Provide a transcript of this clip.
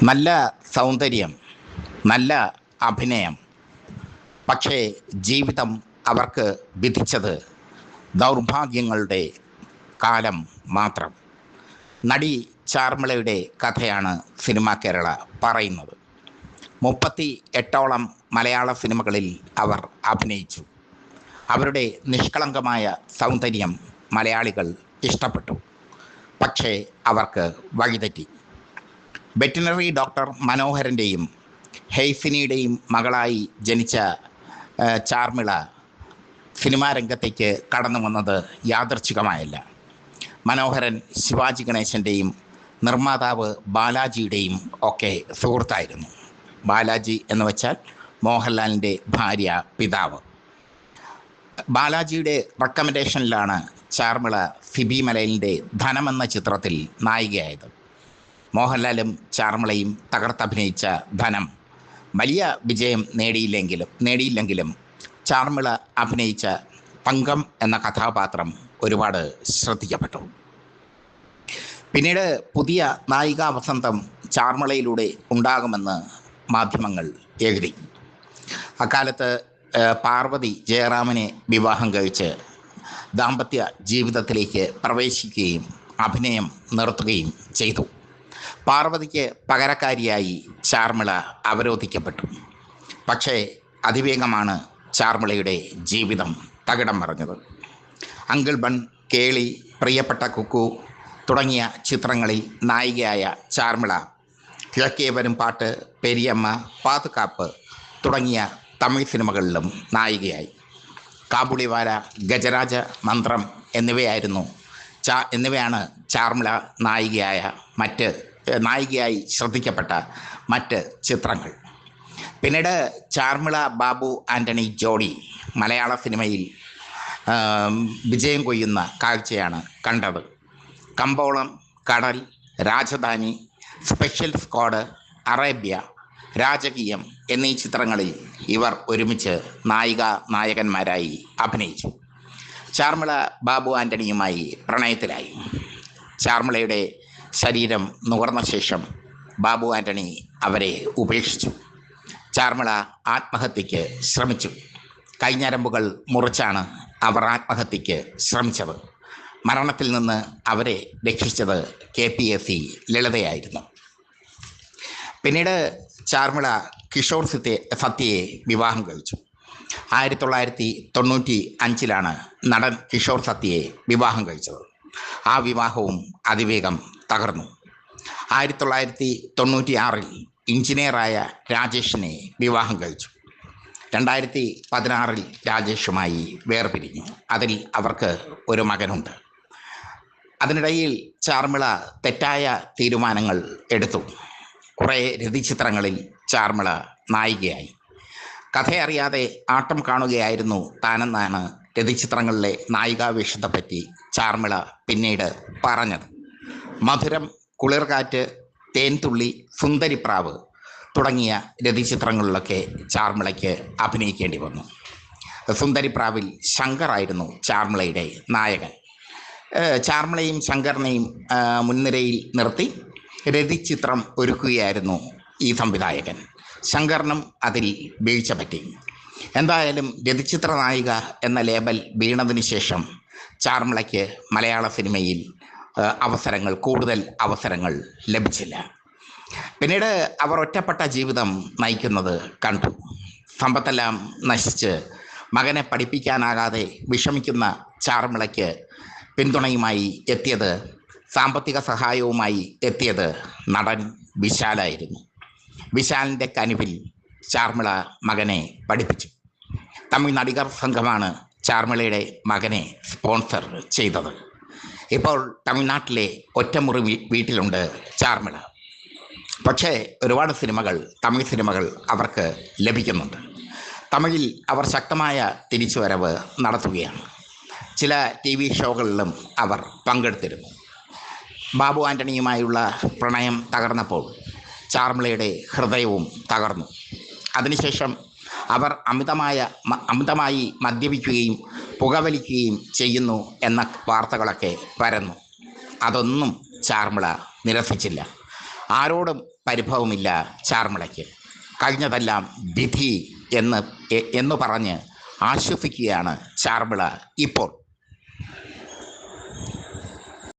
നല്ല സൗന്ദര്യം, നല്ല അഭിനയം. പക്ഷേ ജീവിതം അവർക്ക് വിധിച്ചത് ദൗർഭാഗ്യങ്ങളുടെ കാലം മാത്രം. നടി ചാർമിളയുടെ കഥയാണ് സിനിമ കേരള പറയുന്നത്. 38ഓളം മലയാള സിനിമകളിൽ അവർ അഭിനയിച്ചു. അവരുടെ നിഷ്കളങ്കമായ സൗന്ദര്യം മലയാളികൾ ഇഷ്ടപ്പെട്ടു. പക്ഷേ അവർക്ക് വഴിതെറ്റി. വെറ്റിനറി ഡോക്ടർ മനോഹരൻ്റെയും ഹെയ്സിനിയുടെയും മകളായി ജനിച്ച ചാർമിള സിനിമാ രംഗത്തേക്ക് കടന്നു വന്നത് യാദൃച്ഛികമായല്ല. മനോഹരൻ ശിവാജി ഗണേശൻ്റെയും നിർമ്മാതാവ് ബാലാജിയുടെയും ഒക്കെ സുഹൃത്തായിരുന്നു. ബാലാജി എന്ന് വെച്ചാൽ മോഹൻലാലിൻ്റെ ഭാര്യ, പിതാവ്. ബാലാജിയുടെ റെക്കമെൻഡേഷനിലാണ് ചാർമിള സിബി മലയിലിൻ്റെ ധനം എന്ന ചിത്രത്തിൽ നായികയായത്. മോഹൻലാലും ചാർമിളയും തകർത്തഭിനയിച്ച ധനം വലിയ വിജയം നേടിയില്ലെങ്കിലും ചാർമിള അഭിനയിച്ച തങ്കം എന്ന കഥാപാത്രം ഒരുപാട് ശ്രദ്ധിക്കപ്പെട്ടു. പിന്നീട് പുതിയ നായികാ വസന്തം ചാർമിളയിലൂടെ ഉണ്ടാകുമെന്ന് മാധ്യമങ്ങൾ എഴുതി. അക്കാലത്ത് പാർവതി ജയറാമിനെ വിവാഹം കഴിച്ച് ദാമ്പത്യ ജീവിതത്തിലേക്ക് പ്രവേശിക്കുകയും അഭിനയം നിർത്തുകയും ചെയ്തു. പാർവതിക്ക് പകരക്കാരിയായി ചാർമിള അവരോധിക്കപ്പെട്ടു. പക്ഷേ അതിവേഗമാണ് ചാർമിളയുടെ ജീവിതം തകിടം മറിഞ്ഞത്. അങ്കിൾ ബൺ, കേളി, പ്രിയപ്പെട്ട കുക്കു തുടങ്ങിയ ചിത്രങ്ങളിൽ നായികയായ ചാർമിള കിഴക്കേ വരും പാട്ട്, പെരിയമ്മ, പാതുകാപ്പ് തുടങ്ങിയ തമിഴ് സിനിമകളിലും നായികയായി. കാബുളിവാല, ഗജരാജ മന്ത്രം എന്നിവയാണ് ചാർമിള നായികയായി ശ്രദ്ധിക്കപ്പെട്ട മറ്റ് ചിത്രങ്ങൾ. പിന്നീട് ചാർമിള ബാബു ആൻ്റണി ജോഡി മലയാള സിനിമയിൽ വിജയം കൊയ്യുന്ന കാഴ്ചയാണ് കണ്ടത്. കമ്പോളം, കടൽ, രാജധാനി, സ്പെഷ്യൽ സ്ക്വാഡ്, അറേബ്യ, രാജകീയം എന്നീ ചിത്രങ്ങളിൽ ഇവർ ഒരുമിച്ച് നായകന്മാരായി അഭിനയിച്ചു. ചാർമിള ബാബു ആൻ്റണിയുമായി പ്രണയത്തിലായി. ചാർമിളയുടെ ശരീരം നുകർന്ന ശേഷം ബാബു ആൻ്റണി അവരെ ഉപേക്ഷിച്ചു. ചാർമിള ആത്മഹത്യയ്ക്ക് ശ്രമിച്ചു. കൈഞ്ഞരമ്പുകൾ മുറിച്ചാണ് അവർ ആത്മഹത്യയ്ക്ക് ശ്രമിച്ചത്. മരണത്തിൽ നിന്ന് അവരെ രക്ഷിച്ചത് KPSC ലളിതയായിരുന്നു. പിന്നീട് ചാർമിള കിഷോർ സത്യയെ വിവാഹം കഴിച്ചു. 1995 നടൻ കിഷോർ സത്യയെ വിവാഹം കഴിച്ചത്. ആ വിവാഹവും അതിവേഗം തകർന്നു. 1996 എഞ്ചിനീയറായ രാജേഷിനെ വിവാഹം കഴിച്ചു. 2016 രാജേഷുമായി വേർപിരിഞ്ഞു. അതിൽ അവർക്ക് ഒരു മകനുണ്ട്. അതിനിടയിൽ ചാർമിള തെറ്റായ തീരുമാനങ്ങൾ എടുത്തു. കുറേ രതിചിത്രങ്ങളിൽ ചാർമിള നായികയായി. കഥയറിയാതെ ആട്ടം കാണുകയായിരുന്നു താനെന്നാണ് രതിചിത്രങ്ങളിലെ നായികാവേഷത്തെപ്പറ്റി ചാർമിള പിന്നീട് പറഞ്ഞത്. മധുരം, കുളിർകാറ്റ്, തേൻതുള്ളി, സുന്ദരിപ്രാവ് തുടങ്ങിയ രതിചിത്രങ്ങളിലൊക്കെ ചാർമിളയ്ക്ക് അഭിനയിക്കേണ്ടി വന്നു. സുന്ദരിപ്രാവിൽ ശങ്കറായിരുന്നു ചാർമിളയുടെ നായകൻ. ചാർമിളയും ശങ്കറിനെയും മുൻനിരയിൽ നിർത്തി രതിചിത്രം ഒരുക്കുകയായിരുന്നു ഈ സംവിധായകൻ. ശങ്കറിനും അതിൽ വീഴ്ച പറ്റി. എന്തായാലും രതിചിത്ര നായിക എന്ന ലേബൽ വീണതിന് ശേഷം ചാർമിളയ്ക്ക് മലയാള സിനിമയിൽ കൂടുതൽ അവസരങ്ങൾ ലഭിച്ചില്ല. പിന്നീട് അവർ ഒറ്റപ്പെട്ട ജീവിതം നയിക്കുന്നത് കണ്ടു. സമ്പത്തെല്ലാം നശിച്ച് മകനെ പഠിപ്പിക്കാനാകാതെ വിഷമിക്കുന്ന ചാർമിളയ്ക്ക് പിന്തുണയുമായി സാമ്പത്തിക സഹായവുമായി എത്തിയത് നടൻ വിശാലായിരുന്നു. വിശാലിൻ്റെ കനിവിൽ ചാർമിള മകനെ പഠിപ്പിച്ചു. തമിഴ് നടികർ സംഘമാണ് ചാർമിളയുടെ മകനെ സ്പോൺസർ ചെയ്തത്. ഇപ്പോൾ തമിഴ്നാട്ടിലെ ഒറ്റമുറി വീട്ടിലുണ്ട് ചാർമിള. പക്ഷേ ഒരുപാട് തമിഴ് സിനിമകൾ അവർക്ക് ലഭിക്കുന്നുണ്ട്. തമിഴിൽ അവർ ശക്തമായ തിരിച്ചുവരവ് നടത്തുകയാണ്. ചില TV ഷോകളിലും അവർ പങ്കെടുത്തിരുന്നു. ബാബു ആൻ്റണിയുമായുള്ള പ്രണയം തകർന്നപ്പോൾ ചാർമിളയുടെ ഹൃദയവും തകർന്നു. അതിനുശേഷം അവർ അമിതമായി മദ്യപിക്കുകയും പുകവലിക്കുകയും ചെയ്യുന്നു എന്ന വാർത്തകളൊക്കെ പരന്നു. അതൊന്നും ചാർമിള നിരസിച്ചില്ല. ആരോടും പരിഭവമില്ല ചാർമിളയ്ക്ക്. കഴിഞ്ഞതെല്ലാം വിധി എന്ന് പറഞ്ഞ് ആശ്വസിക്കുകയാണ് ചാർമിള ഇപ്പോൾ.